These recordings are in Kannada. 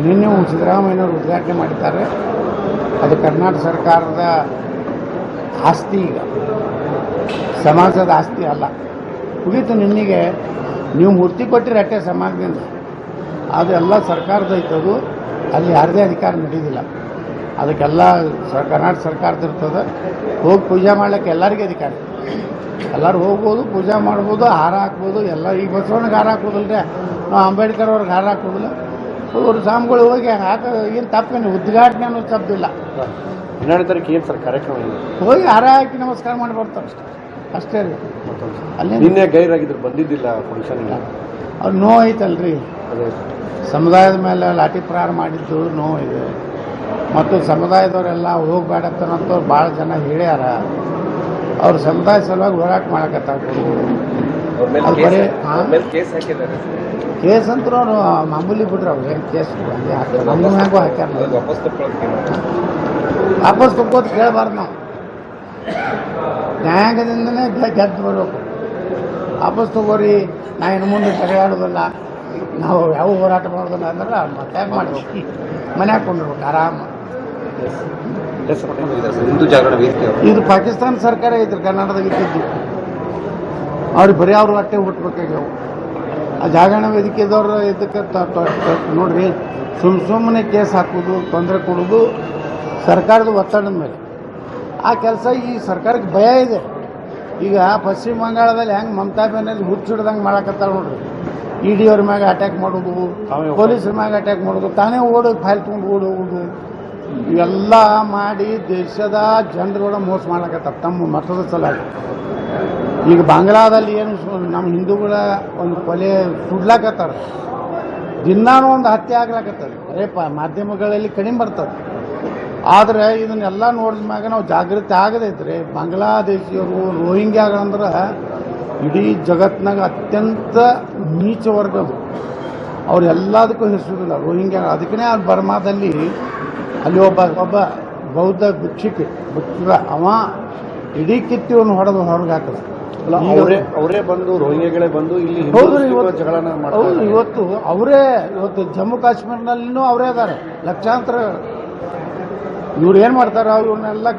ನಿನ್ನೆ ಸಿದ್ದರಾಮಯ್ಯನವರು ಉದ್ಘಾಟನೆ ಮಾಡಿದ್ದಾರೆ. ಅದು ಕರ್ನಾಟಕ ಸರ್ಕಾರದ ಆಸ್ತಿ, ಈಗ ಸಮಾಜದ ಆಸ್ತಿ ಅಲ್ಲ. ಮುಗೀತು. ನಿನ್ನೆಗೆ ನೀವು ಮೂರ್ತಿ ಕೊಟ್ಟಿರಿ ಅಟ್ಟೆ ಸಮಾಜದಿಂದ, ಅದೆಲ್ಲ ಸರ್ಕಾರದ ಐತದು. ಅಲ್ಲಿ ಯಾರದೇ ಅಧಿಕಾರ ನಡೆಯೋದಿಲ್ಲ. ಅದಕ್ಕೆಲ್ಲ ಕರ್ನಾಟಕ ಸರ್ಕಾರದ ಇರ್ತದೆ. ಹೋಗಿ ಪೂಜೆ ಮಾಡ್ಲಿಕ್ಕೆ ಎಲ್ಲರಿಗೂ ಅಧಿಕಾರ. ಎಲ್ಲರೂ ಹೋಗ್ಬೋದು, ಪೂಜೆ ಮಾಡ್ಬೋದು, ಹಾರ ಹಾಕ್ಬೋದು. ಎಲ್ಲ ಈಗ ಬಸವಣ್ಣಗೆ ಹಾರ ಹಾಕೋದಿಲ್ಲ, ನಾವು ಅಂಬೇಡ್ಕರ್ ಅವ್ರಿಗೆ ಹಾರ ಹಾಕೋದಿಲ್ಲ. ಅವರು ಸ್ವಾಮಿಗಳು ಹೋಗಿ ಏನು ತಪ್ಪೇನು, ಉದ್ಘಾಟನೆ ಅನ್ನೋದು ತಪ್ಪಿಲ್ಲ. 12 ತಾರೀಕು ಏನು ಸರ್ ಕಾರ್ಯಕ್ರಮ? ಹೋಗಿ ಹಾರ ಹಾಕಿ ನಮಸ್ಕಾರ ಮಾಡಿ ಬರ್ತಾರೆ ಅಷ್ಟೇ ರೀ. ಅಲ್ಲಿ ನಿನ್ನೆ ಗೈರಾಗಿದ್ರು, ಬಂದಿದ್ದಿಲ್ಲ ಫಂಕ್ಷನ್ಗೆ. ಅವ್ರು ನೋವು ಐತಲ್ರಿ. ಸಮುದಾಯದ ಮೇಲೆ ಲಾಠಿ ಪ್ರಹಾರ ಮಾಡಿದ್ದು ನೋವಿದೆ. ಮತ್ತು ಸಮುದಾಯದವರೆಲ್ಲ ಹೋಗ್ಬೇಡತ್ತನಂತವ್ರು ಭಾಳ ಜನ ಹೇಳ್ಯಾರ. ಅವ್ರ ಸಮುದಾಯ ಸಲುವಾಗಿ ಹೋರಾಟ ಮಾಡಕತ್ತಾರ. ಕೇಸ್ ಅಂತೂ ಅವರು ಮಾಮೂಲಿ ಬಿಡ್ರಿ. ಅವ್ರು ಏನು ಕೇಸ್ ನಮ್ಮ ಮ್ಯಾಗೂ ಹಾಕ್ಯಾರ. ವಾಪಸ್ ತಕ್ಕೋದು ಕೇಳಬಾರ್ದು. ನಾವು ನ್ಯಾಯಾಂಗದಿಂದನೇ ಗೆದ್ದು ಬರಬೇಕು. ವಾಪಸ್ ತಗೋರಿ, ನಾ ಇನ್ನು ಮುಂದೆ ಸರಿಯಾಡೋದಿಲ್ಲ, ನಾವು ಯಾವ ಹೋರಾಟ ಮಾಡೋದಿಲ್ಲ ಅಂದ್ರೆ ಮತ್ತೆ ಮಾಡಬೇಕು. ಮನ್ಯಾಗ ಕೊಂಡಿರ್ಬೇಕು ಆರಾಮ. ಇದು ಪಾಕಿಸ್ತಾನ ಸರ್ಕಾರ ಐತ್ರಿ ಕರ್ನಾಟಕದಾಗ ಇದ್ದಿದ್ದು. ಅವ್ರಿಗೆ ಬರೀ ಅವ್ರು ಅಟ್ಟೆ ಹುಟ್ಟಬೇಕಾಗ್ಯಾವ. ಆ ಜಾಗರಣ ವೇದಿಕೆದವ್ರು ಇದಕ್ಕೆ ನೋಡ್ರಿ, ಸುಮ್ಮನೆ ಕೇಸ್ ಹಾಕೋದು, ತೊಂದರೆ ಕೊಡೋದು ಸರ್ಕಾರದ ಒತ್ತಡದ ಮೇಲೆ. ಆ ಕೆಲಸ ಈ ಸರ್ಕಾರಕ್ಕೆ ಭಯ ಇದೆ. ಈಗ ಪಶ್ಚಿಮ ಬಂಗಾಳದಲ್ಲಿ ಹೆಂಗೆ ಮಮತಾ ಬ್ಯಾನರ್ಜಿ ಹುಚ್ಚಿಡ್ದಂಗೆ ಮಾಡಕತ್ತಾರ ನೋಡ್ರಿ. ED ಅವ್ರ ಮ್ಯಾಗ ಅಟ್ಯಾಕ್ ಮಾಡೋದು, ಪೊಲೀಸರ ಮ್ಯಾಗ ಅಟ್ಯಾಕ್ ಮಾಡೋದು, ತಾನೇ ಓಡೋದು, ಫೈಲ್ ತೊಗೊಂಡು ಓಡೋದು, ಇವೆಲ್ಲ ಮಾಡಿ ದೇಶದ ಜನರುಗಳ ಮೋಸ ಮಾಡಕತ್ತಾರ ತಮ್ಮ ಮತದ ಸಲುವಾಗಿ. ಈಗ ಬಾಂಗ್ಲಾದಲ್ಲಿ ಏನು ನಮ್ಮ ಹಿಂದೂಗಳ ಒಂದು ಕೊಲೆ ಸುಡ್ಲಾಕತ್ತಾರ. ದಿನಾನು ಒಂದು ಹತ್ಯೆ ಆಗ್ಲಾಕತ್ತದ. ರೇಪ ಮಾಧ್ಯಮಗಳಲ್ಲಿ ಕಡಿಮೆ ಬರ್ತದೆ. ಆದರೆ ಇದನ್ನೆಲ್ಲ ನೋಡಿದ ಮ್ಯಾಗ ನಾವು ಜಾಗೃತಿ ಆಗದೈತ್ರಿ. ಬಾಂಗ್ಲಾದೇಶಿಯವರು ರೋಹಿಂಗ್ಯಾಗಳಂದ್ರೆ ಇಡೀ ಜಗತ್ತಿನಾಗ ಅತ್ಯಂತ ನೀಚ ವರ್ಗದು. ಅವ್ರು ಎಲ್ಲದಕ್ಕೂ ಹೆಸರಿಲ್ಲ ರೋಹಿಂಗ್ಯಾ. ಅದಕ್ಕೇ ಅವ್ರು ಬರ್ಮಾದಲ್ಲಿ ಅಲ್ಲಿ ಒಬ್ಬ ಬೌದ್ಧ ಭಿಕ್ಷುಕ ಅವ ಇಡೀ ಕಿತ್ತಿವನ್ನು ಹೊಡೆದು ಹೊರಗೆ ಹಾಕದ. ಅವರೇ ಬಂದು ರೋಹಿಂಗ್ಯಾಗಳೇ ಬಂದು ಇಲ್ಲಿ ಜಗಳನ ಮಾಡ್ತಾರೆ. ಹೌದು, ಇವತ್ತು ಜಮ್ಮು ಕಾಶ್ಮೀರ್ನಲ್ಲಿನೂ ಅವರೇ ಅದಾರೆ ಲಕ್ಷಾಂತರ. ಇವ್ರು ಏನು ಮಾಡ್ತಾರೆ, ಇವ್ರನ್ನೆಲ್ಲ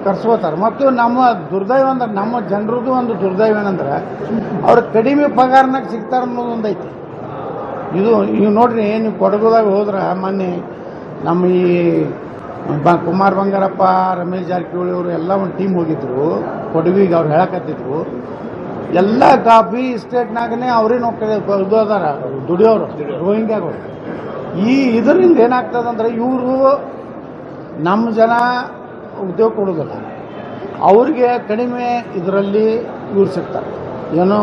ಕರ್ಸ್ಕೋತಾರೆ. ಮತ್ತು ನಮ್ಮ ದುರ್ದೈವ ಅಂದ್ರೆ, ನಮ್ಮ ಜನರದ್ದು ಒಂದು ದುರ್ದೈವ ಏನಂದ್ರೆ, ಅವ್ರ ಕಡಿಮೆ ಪಗಾರನಾಗ ಸಿಗ್ತಾರೆ ಅನ್ನೋದೊಂದು ಐತಿ. ಇದು ನೋಡ್ರಿ, ನೀವು ಕೊಡಗುದಾಗ ಹೋದ್ರೆ ಮೊನ್ನೆ ನಮ್ಮ ಈ ಕುಮಾರ್ ಬಂಗಾರಪ್ಪ, ರಮೇಶ್ ಜಾರಕಿಹೊಳಿ ಅವರು ಎಲ್ಲ ಒಂದು ಟೀಮ್ ಹೋಗಿದ್ರು ಕೊಡಗಿಗೆ. ಅವ್ರು ಹೇಳಕತ್ತಿದ್ರು ಎಲ್ಲ ಕಾಫಿ ಸ್ಟೇಟ್ನಾಗನೇ ಅವರೇ ಇದು ಅದಾರ ದುಡಿಯೋರು ರೋಹಿಂಗ್ಯಾಗಳು. ಇದರಿಂದ ಏನಾಗ್ತದಂದ್ರೆ, ಇವರು ನಮ್ಮ ಜನ ಉದ್ಯೋಗ ಕೊಡೋದಿಲ್ಲ, ಅವ್ರಿಗೆ ಕಡಿಮೆ ಇದರಲ್ಲಿ ಇವ್ರು ಸಿಗ್ತಾರೆ, ಏನೋ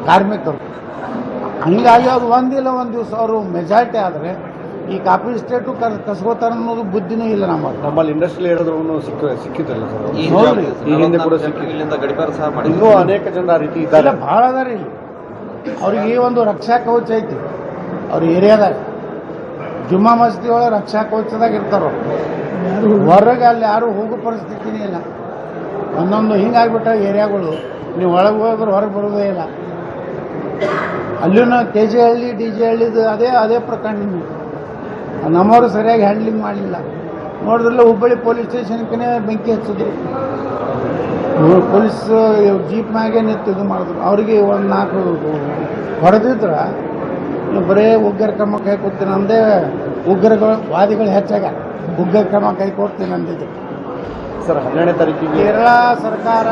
ಕಾರ್ಮಿಕರು. ಹೀಗಾಗಿ ಅದು ಒಂದಿಲ್ಲ ಒಂದು ದಿವಸ ಅವರು ಮೆಜಾರಿಟಿ ಆದರೆ ಈ ಕಾಫಿ ಸ್ಟೇಟು ಕಸ್ಕೋತಾರ ಅನ್ನೋದು ಬುದ್ಧಿನೂ ಇಲ್ಲ. ನಮ್ಮಲ್ಲಿ ಇಂಡಸ್ಟ್ರಿಯಲ್ ಹೇಳಿದ್ರು ಸಿಕ್ಕಿದ್ದಲ್ಲ ಸರ್. ಈ ಹಿಂದೆ ಕೂಡ ಇನ್ನೂ ಅನೇಕ ಜನ ಆ ರೀತಿ ಇದ್ದಾರೆ, ಭಾಳ ಅದಾರ ಇಲ್ಲಿ. ಅವ್ರಿಗೆ ಈ ಒಂದು ರಕ್ಷಾ ಕವಚ ಐತಿ ಅವ್ರ ಏರಿಯಾದಾಗ. ಜುಮ್ಮಾ ಮಸ್ತಿ ಒಳಗೆ ರಕ್ಷಾ ಕವಚದಾಗ ಇರ್ತಾರ. ಹೊರಗೆ ಅಲ್ಲಿ ಯಾರು ಹೋಗೋ ಪರಿಸ್ಥಿತಿನೇ ಇಲ್ಲ. ಒಂದೊಂದು ಹಿಂಗಾಗ್ಬಿಟ್ಟ ಏರಿಯಾಗಳು, ನೀವು ಒಳಗೆ ಹೋದ್ರೆ ಹೊರಗೆ ಬರೋದೇ ಇಲ್ಲ. ಅಲ್ಲಿಯೂ KG ಹಳ್ಳಿ DG ಹಳ್ಳಿದು ಅದೇ ಪ್ರಕರಣ. ನಮ್ಮವರು ಸರಿಯಾಗಿ ಹ್ಯಾಂಡ್ಲಿಂಗ್ ಮಾಡಲಿಲ್ಲ. ನೋಡಿದ್ರಲ್ಲ, ಹುಬ್ಬಳ್ಳಿ ಪೊಲೀಸ್ ಸ್ಟೇಷನ್ಗೆ ಬೆಂಕಿ ಹಚ್ಚಿದ್ರು. ಪೊಲೀಸ್ ಜೀಪ್ ಮ್ಯಾಗೆ ನಿಂತು ಇದು ಮಾಡಿದ್ರು. ಅವರಿಗೆ ಒಂದು 4 ಹೊಡೆದಿದ್ರ ಬರೇ ಉಗ್ರ ಕ್ರಮ ಕೈ ಕೊಡ್ತೀನಿ ಅಂದೇ. ಉಗ್ರಗಳು ವಾದಿಗಳು ಹೆಚ್ಚಾಗ ಉಗ್ರ ಕ್ರಮ ಕೈ ಕೊಡ್ತೀನಿ ಅಂದಿದ್ರು ಸರ್. 12ನೇ ತಾರೀಕಿಗೆ ಕೇರಳ ಸರ್ಕಾರ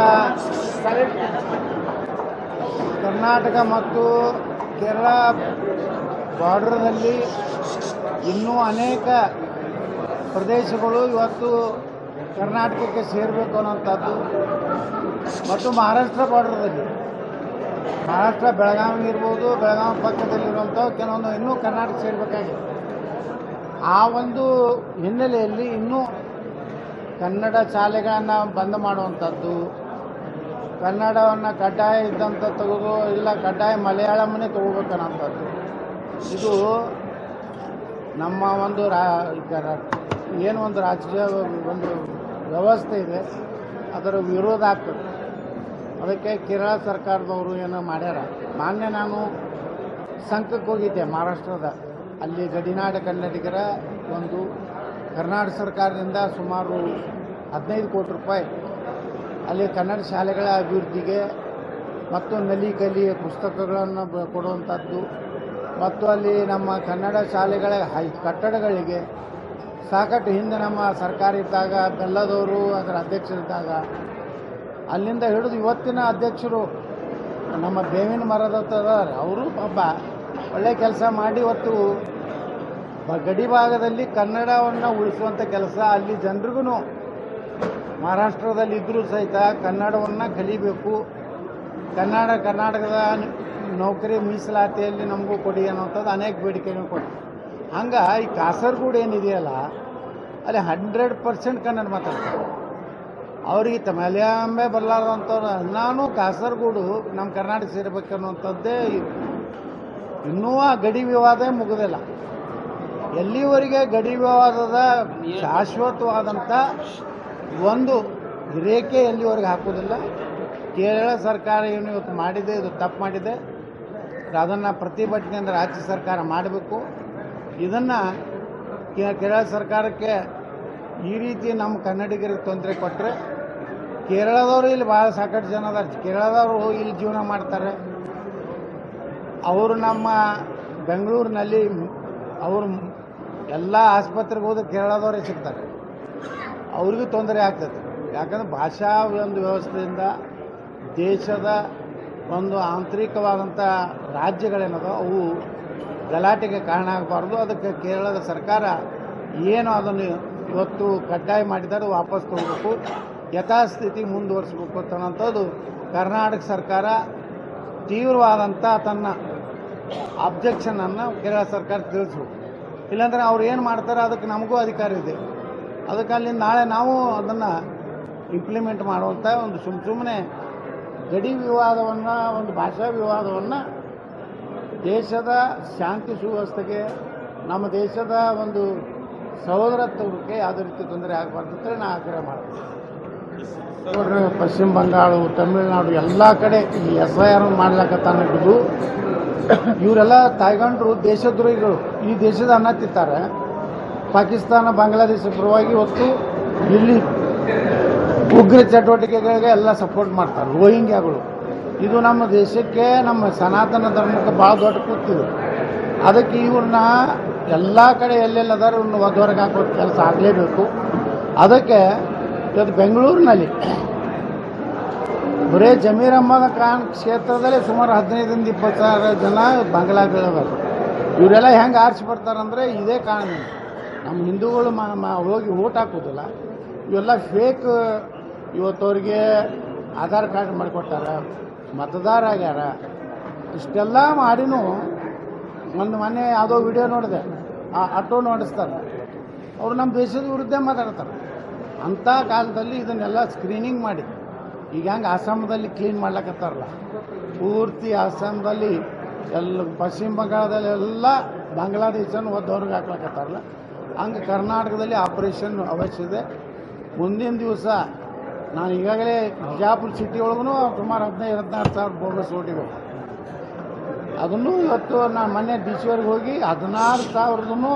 ಕರ್ನಾಟಕ ಮತ್ತು ಕೇರಳ ಬಾರ್ಡರ್ನಲ್ಲಿ ಇನ್ನೂ ಅನೇಕ ಪ್ರದೇಶಗಳು ಇವತ್ತು ಕರ್ನಾಟಕಕ್ಕೆ ಸೇರಬೇಕು ಅನ್ನೋಂಥದ್ದು. ಮತ್ತು ಮಹಾರಾಷ್ಟ್ರ ಬಾರ್ಡರ್ದಲ್ಲಿ, ಮಹಾರಾಷ್ಟ್ರ ಬೆಳಗಾವಿ ಇರ್ಬೋದು, ಬೆಳಗಾವಿ ಪಕ್ಕದಲ್ಲಿರುವಂಥವು ಕೆಲವೊಂದು ಇನ್ನೂ ಕರ್ನಾಟಕ ಸೇರಬೇಕಾಗಿದೆ. ಆ ಒಂದು ಹಿನ್ನೆಲೆಯಲ್ಲಿ ಇನ್ನೂ ಕನ್ನಡ ಶಾಲೆಗಳನ್ನು ಬಂದ್ ಮಾಡುವಂಥದ್ದು, ಕನ್ನಡವನ್ನು ಕಡ್ಡಾಯ ಇದ್ದಂಥ ತೆಗೆದು ಇಲ್ಲ ಕಡ್ಡಾಯ ಮಲಯಾಳಮನ್ನೇ ತಗೋಬೇಕನ್ನೋಂಥದ್ದು, ಇದು ನಮ್ಮ ಒಂದು ಏನು ಒಂದು ರಾಜಕೀಯ ಒಂದು ವ್ಯವಸ್ಥೆ ಇದೆ, ಅದರ ವಿರೋಧ ಆಗ್ತದೆ. ಅದಕ್ಕೆ ಕೇರಳ ಸರ್ಕಾರದವರು ಏನೋ ಮಾಡ್ಯಾರ. ಮಾನ್ಯ ನಾನು ಸಂಘಕ್ಕೆ ಹೋಗಿದ್ದೆ ಮಹಾರಾಷ್ಟ್ರದ. ಅಲ್ಲಿ ಗಡಿನಾಡ ಕನ್ನಡಿಗರ ಒಂದು ಕರ್ನಾಟಕ ಸರ್ಕಾರದಿಂದ ಸುಮಾರು 15 ಕೋಟಿ ರೂಪಾಯಿ ಅಲ್ಲಿ ಕನ್ನಡ ಶಾಲೆಗಳ ಅಭಿವೃದ್ಧಿಗೆ ಮತ್ತು ನಲಿ ಕಲಿಯ ಪುಸ್ತಕಗಳನ್ನು ಕೊಡುವಂಥದ್ದು ಮತ್ತು ಅಲ್ಲಿ ನಮ್ಮ ಕನ್ನಡ ಶಾಲೆಗಳ ಕಟ್ಟಡಗಳಿಗೆ ಸಾಕಷ್ಟು ಹಿಂದೆ ನಮ್ಮ ಸರ್ಕಾರ ಇದ್ದಾಗ ಬೆಲ್ಲದವರು ಅದರ ಅಧ್ಯಕ್ಷರಿದ್ದಾಗ ಅಲ್ಲಿಂದ ಹಿಡಿದು ಇವತ್ತಿನ ಅಧ್ಯಕ್ಷರು ನಮ್ಮ ಬೇವಿನ ಮರದ ಅವರು ಪಾಪ ಒಳ್ಳೆ ಕೆಲಸ ಮಾಡಿ ಇವತ್ತು ಗಡಿ ಭಾಗದಲ್ಲಿ ಕನ್ನಡವನ್ನು ಉಳಿಸುವಂಥ ಕೆಲಸ ಅಲ್ಲಿ ಜನರಿಗೂ ಮಹಾರಾಷ್ಟ್ರದಲ್ಲಿ ಇದ್ದರೂ ಸಹಿತ ಕನ್ನಡವನ್ನು ಕಲಿಬೇಕು, ಕರ್ನಾಟಕದ ನೌಕರಿ ಮೀಸಲಾತಿಯಲ್ಲಿ ನಮಗೂ ಕೊಡಿ ಅನ್ನೋಂಥದ್ದು ಅನೇಕ ಬೇಡಿಕೆಗಳು ಕೊಡಿ. ಹಂಗೆ ಈ ಕಾಸರಗೋಡು ಏನಿದೆಯಲ್ಲ ಅಲ್ಲಿ 100% ಕನ್ನಡ ಮಾತಾಡ್ತಾರೆ. ಅವ್ರಿಗೆ ತಮಿಳಂಬೆ ಬರಲಾರ್ದಂಥವ್ರು ನಾನು ಕಾಸರಗೋಡು ನಮ್ಮ ಕರ್ನಾಟಕ ಸೇರಬೇಕು ಅನ್ನುವಂಥದ್ದೇ ಇನ್ನೂ ಆ ಗಡಿ ವಿವಾದ ಮುಗಿದಿಲ್ಲ. ಎಲ್ಲಿವರೆಗೆ ಗಡಿ ವಿವಾದದ ಶಾಶ್ವತವಾದಂಥ ಒಂದು ರೇಖೆ ಎಲ್ಲಿವರೆಗೆ ಹಾಕೋದಿಲ್ಲ. ಕೇರಳ ಸರ್ಕಾರ ಏನು ಇವತ್ತು ಮಾಡಿದೆ, ಇದು ತಪ್ಪು ಮಾಡಿದೆ, ಅದನ್ನು ಪ್ರತಿಭಟನೆಯಿಂದ ರಾಜ್ಯ ಸರ್ಕಾರ ಮಾಡಬೇಕು. ಇದನ್ನು ಕೇರಳ ಸರ್ಕಾರಕ್ಕೆ ಈ ರೀತಿ ನಮ್ಮ ಕನ್ನಡಿಗರಿಗೆ ತೊಂದರೆ ಕೊಟ್ಟರೆ ಕೇರಳದವರು ಇಲ್ಲಿ ಭಾಳ ಸಾಕಷ್ಟು ಜನ ಅದಾರ. ಕೇರಳದವರು ಇಲ್ಲಿ ಜೀವನ ಮಾಡ್ತಾರೆ. ಅವರು ನಮ್ಮ ಬೆಂಗಳೂರಿನಲ್ಲಿ ಅವರು ಎಲ್ಲ ಆಸ್ಪತ್ರೆಗೆ ಹೋದ್ರೆ ಕೇರಳದವರೇ ಸಿಗ್ತಾರೆ. ಅವ್ರಿಗೂ ತೊಂದರೆ ಆಗ್ತದೆ. ಯಾಕಂದರೆ ಭಾಷಾ ಒಂದು ವ್ಯವಸ್ಥೆಯಿಂದ ದೇಶದ ಒಂದು ಆಂತರಿಕವಾದಂಥ ರಾಜ್ಯಗಳೇನದೋ ಅವು ಗಲಾಟೆಗೆ ಕಾರಣ ಆಗಬಾರ್ದು. ಅದಕ್ಕೆ ಕೇರಳದ ಸರ್ಕಾರ ಏನು ಅದನ್ನು ಇವತ್ತು ಕಡ್ಡಾಯ ಮಾಡಿದ್ದಾರೆ ವಾಪಸ್ ತಗೋಬೇಕು, ಯಥಾಸ್ಥಿತಿ ಮುಂದುವರಿಸಬೇಕು ಅನ್ನೋಂಥದ್ದು ಕರ್ನಾಟಕ ಸರ್ಕಾರ ತೀವ್ರವಾದಂಥ ತನ್ನ ಅಬ್ಜೆಕ್ಷನನ್ನು ಕೇರಳ ಸರ್ಕಾರ ತಿಳಿಸ್ಬೇಕು. ಇಲ್ಲಾಂದರೆ ಅವ್ರು ಏನು ಮಾಡ್ತಾರೆ ಅದಕ್ಕೆ ನಮಗೂ ಅಧಿಕಾರ ಇದೆ. ಅದಕ್ಕೆ ಅಲ್ಲಿ ನಾಳೆ ನಾವು ಅದನ್ನು ಇಂಪ್ಲಿಮೆಂಟ್ ಮಾಡುವಂಥ ಒಂದು ಸುಮ್ಮನೆ ಗಡಿ ವಿವಾದವನ್ನು, ಒಂದು ಭಾಷಾ ವಿವಾದವನ್ನು ದೇಶದ ಶಾಂತಿ ಸುವ್ಯವಸ್ಥೆಗೆ, ನಮ್ಮ ದೇಶದ ಒಂದು ಸಹೋದರತ್ವಕ್ಕೆ ಯಾವುದೇ ರೀತಿ ತೊಂದರೆ ಆಗಬಾರ್ದು ಅಂತೇಳಿ ನಾನು ಆಗ್ರಹ ಮಾಡ್ತೀನಿ. ನೋಡ್ರಿ, ಪಶ್ಚಿಮ ಬಂಗಾಳ, ತಮಿಳುನಾಡು ಎಲ್ಲ ಕಡೆ ಈ SIR ಮಾಡ್ಲಕತ್ತಾನ ಹಿಡಿದು ಇವರೆಲ್ಲ ತಾಯ್ಗಂಡ್ರು ದೇಶದ್ರೋಹಿಗಳು. ಈ ದೇಶದ ಅನ್ನ ತಿಂತಾರೆ. ಪಾಕಿಸ್ತಾನ, ಬಾಂಗ್ಲಾದೇಶ ಪರವಾಗಿ ಇವತ್ತು ಇಲ್ಲಿ ಉಗ್ರ ಚಟುವಟಿಕೆಗಳಿಗೆ ಎಲ್ಲ ಸಪೋರ್ಟ್ ಮಾಡ್ತಾರೆ. ರೋಹಿಂಗ್ಯಾಗಳು ಇದು ನಮ್ಮ ದೇಶಕ್ಕೆ, ನಮ್ಮ ಸನಾತನ ಧರ್ಮಕ್ಕೆ ಭಾಳ ದೊಡ್ಡ ಕೂತಿದೆ. ಅದಕ್ಕೆ ಇವ್ರನ್ನ ಎಲ್ಲ ಕಡೆ ಎಲ್ಲೆಲ್ಲದಾರು ಇವ್ರನ್ನ ಹೊರಗೆ ಹಾಕೋ ಕೆಲಸ ಆಗಲೇಬೇಕು. ಅದಕ್ಕೆ ಇವತ್ತು ಬೆಂಗಳೂರಿನಲ್ಲಿ ಬರೀ ಜಮೀರ್ ಅಹ್ಮದ್ ಖಾನ್ ಕ್ಷೇತ್ರದಲ್ಲೇ ಸುಮಾರು 15-20 ಜನ ಬಾಂಗ್ಲಾದೇಶದವರು. ಇವರೆಲ್ಲ ಹೆಂಗೆ ಆರಿಸಿ ಬರ್ತಾರಂದರೆ ಇದೇ ಕಾರಣ. ನಮ್ಮ ಹಿಂದೂಗಳು ಹೋಗಿ ಓಟ್ ಹಾಕೋದಿಲ್ಲ. ಇವೆಲ್ಲ ಫೇಕ್. ಇವತ್ತವ್ರಿಗೆ ಆಧಾರ್ ಕಾರ್ಡ್ ಮಾಡಿಕೊಟ್ಟಾರ, ಮತದಾರ ಆಗ್ಯಾರ. ಇಷ್ಟೆಲ್ಲ ಮಾಡಿನೂ ಒಂದು ಮೊನ್ನೆ ಯಾವುದೋ ವಿಡಿಯೋ ನೋಡಿದೆ, ಆಟೋ ನಡೆಸ್ತಾರೆ. ಅವರು ನಮ್ಮ ದೇಶದ ವಿರುದ್ಧ ಮಾತಾಡ್ತಾರೆ. ಅಂಥ ಕಾಲದಲ್ಲಿ ಇದನ್ನೆಲ್ಲ ಸ್ಕ್ರೀನಿಂಗ್ ಮಾಡಿ, ಈಗ ಹೆಂಗೆ ಅಸ್ಸಾಮದಲ್ಲಿ ಕ್ಲೀನ್ ಮಾಡ್ಲಕತ್ತಾರಲ್ಲ, ಪೂರ್ತಿ ಅಸ್ಸಾಮದಲ್ಲಿ ಎಲ್ಲ, ಪಶ್ಚಿಮ ಬಂಗಾಳದಲ್ಲಿ ಎಲ್ಲ ಬಾಂಗ್ಲಾದೇಶನ ಹೊರಗೆ ಹಾಕ್ಲಕತ್ತಾರಲ್ಲ, ಹಂಗೆ ಕರ್ನಾಟಕದಲ್ಲಿ ಆಪರೇಷನ್ ಅವಶ್ಯ ಇದೆ. ಮುಂದಿನ ದಿವಸ ನಾನು ಈಗಾಗಲೇ ಬಿಜಾಪುರ ಸಿಟಿ ಒಳಗೂ ಸುಮಾರು 15-16 ಸಾವಿರ ಬೋಗಸ್ ಓಟಿವೆ. ಅದನ್ನು ಇವತ್ತು ನಾನು ಮೊನ್ನೆ DC ಅವ್ರಿಗೆ ಹೋಗಿ 16,000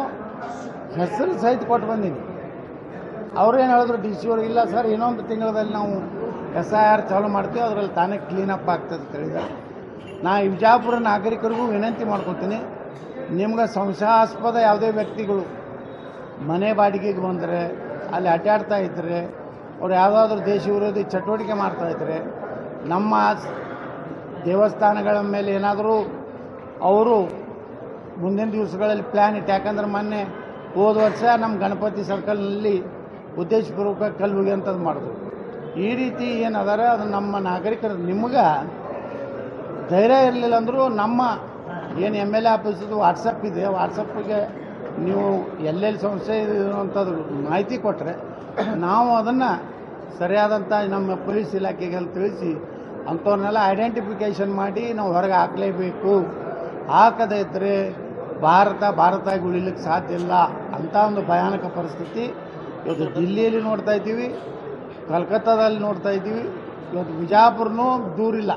ಹೆಸರು ಸಹಿತ ಕೊಟ್ಟು ಬಂದೀನಿ. ಅವ್ರೇನು ಹೇಳಿದ್ರು DC ಅವ್ರಿಗೆ, ಇಲ್ಲ ಸರ್ ಇನ್ನೊಂದು ತಿಂಗಳಲ್ಲಿ ನಾವು SIR ಚಾಲೂ ಮಾಡ್ತೀವಿ, ಅದರಲ್ಲಿ ತಾನೇ ಕ್ಲೀನಪ್ ಆಗ್ತದೆ ಅಂತ ಹೇಳಿದ್ದಾರೆ. ನಾ ಈ ಬಿಜಾಪುರ ನಾಗರಿಕರಿಗೂ ವಿನಂತಿ ಮಾಡ್ಕೊತೀನಿ, ನಿಮ್ಗೆ ಸಂಶಯಾಸ್ಪದ ಯಾವುದೇ ವ್ಯಕ್ತಿಗಳು ಮನೆ ಬಾಡಿಗೆಗೆ ಬಂದರೆ, ಅಲ್ಲಿ ಅಡ್ಡಾಡ್ತಾ ಇದ್ದರೆ, ಅವ್ರು ಯಾವುದಾದ್ರೂ ದೇಶ ವಿರೋಧಿ ಚಟುವಟಿಕೆ ಮಾಡ್ತಾಯಿದ್ರೆ, ನಮ್ಮ ದೇವಸ್ಥಾನಗಳ ಮೇಲೆ ಏನಾದರೂ ಅವರು ಮುಂದಿನ ದಿವಸಗಳಲ್ಲಿ ಪ್ಲ್ಯಾನ್ ಇಟ್ಟು, ಯಾಕಂದ್ರೆ ಮೊನ್ನೆ ಹೋದ ವರ್ಷ ನಮ್ಮ ಗಣಪತಿ ಸರ್ಕಲ್ನಲ್ಲಿ ಉದ್ದೇಶಪೂರ್ವಕ ಕಲ್ವಿಗೆ ಅಂತದ್ದು ಮಾಡಿದ್ರು. ಈ ರೀತಿ ಏನದಾರ ಅದು ನಮ್ಮ ನಾಗರಿಕರು, ನಿಮ್ಗೆ ಧೈರ್ಯ ಇರಲಿಲ್ಲ ಅಂದರೂ ನಮ್ಮ ಏನು MLA ಆಫೀಸದು ವಾಟ್ಸಪ್ ಇದೆ, ವಾಟ್ಸಪ್ಪಿಗೆ ನೀವು ಎಲ್ಲೆಲ್ಲಿ ಸಮಸ್ಯೆ ಇದೆ ಅನ್ನೋಂಥದ್ದು ಮಾಹಿತಿ ಕೊಟ್ಟರೆ ನಾವು ಅದನ್ನು ಸರಿಯಾದಂಥ ನಮ್ಮ ಪೊಲೀಸ್ ಇಲಾಖೆಗೆ ತಿಳಿಸಿ ಅಂಥವ್ರನ್ನೆಲ್ಲ ಐಡೆಂಟಿಫಿಕೇಷನ್ ಮಾಡಿ ನಾವು ಹೊರಗೆ ಹಾಕಲೇಬೇಕು. ಹಾಕದೇ ಇದ್ದರೆ ಭಾರತ ಉಳಿಲಿಕ್ಕೆ ಸಾಧ್ಯ ಇಲ್ಲ. ಅಂಥ ಒಂದು ಭಯಾನಕ ಪರಿಸ್ಥಿತಿ ಇವತ್ತು ದಿಲ್ಲಿಯಲ್ಲಿ ನೋಡ್ತಾ ಇದ್ದೀವಿ, ಕಲ್ಕತ್ತಾದಲ್ಲಿ ನೋಡ್ತಾ ಇದ್ದೀವಿ. ಇವತ್ತು ಬಿಜಾಪುರನೂ ದೂರಿಲ್ಲ.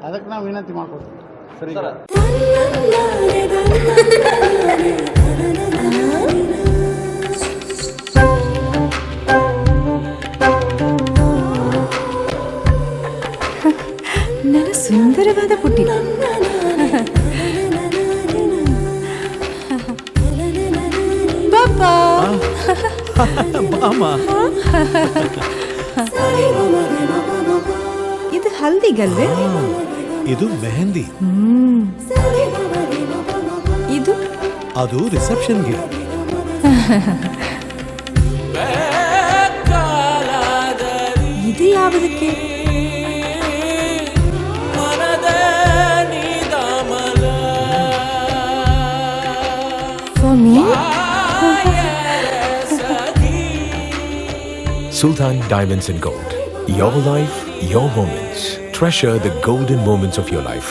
ಅದಕ್ಕೆ ನಾವು ವಿನಂತಿ ಮಾಡ್ಕೊಳ್ತೀವಿ. ಸರಿ ಸರ್ ನನ್ನ ಸುಂದರವಾದ ಪುಟ್ಟಿ. ಪಾಪಾ ಇದು ಹಲ್ದಿಗಲ್ವೇ? ಇದು ಮೆಹಂದಿ, ಇದು ಅದು ರಿಸೆಪ್ಷನ್ಗೆ. ಇದು ಯಾವುದಕ್ಕೆ? For me? Sultan Diamonds and Gold. Your life, your moments. Treasure the golden moments of your life.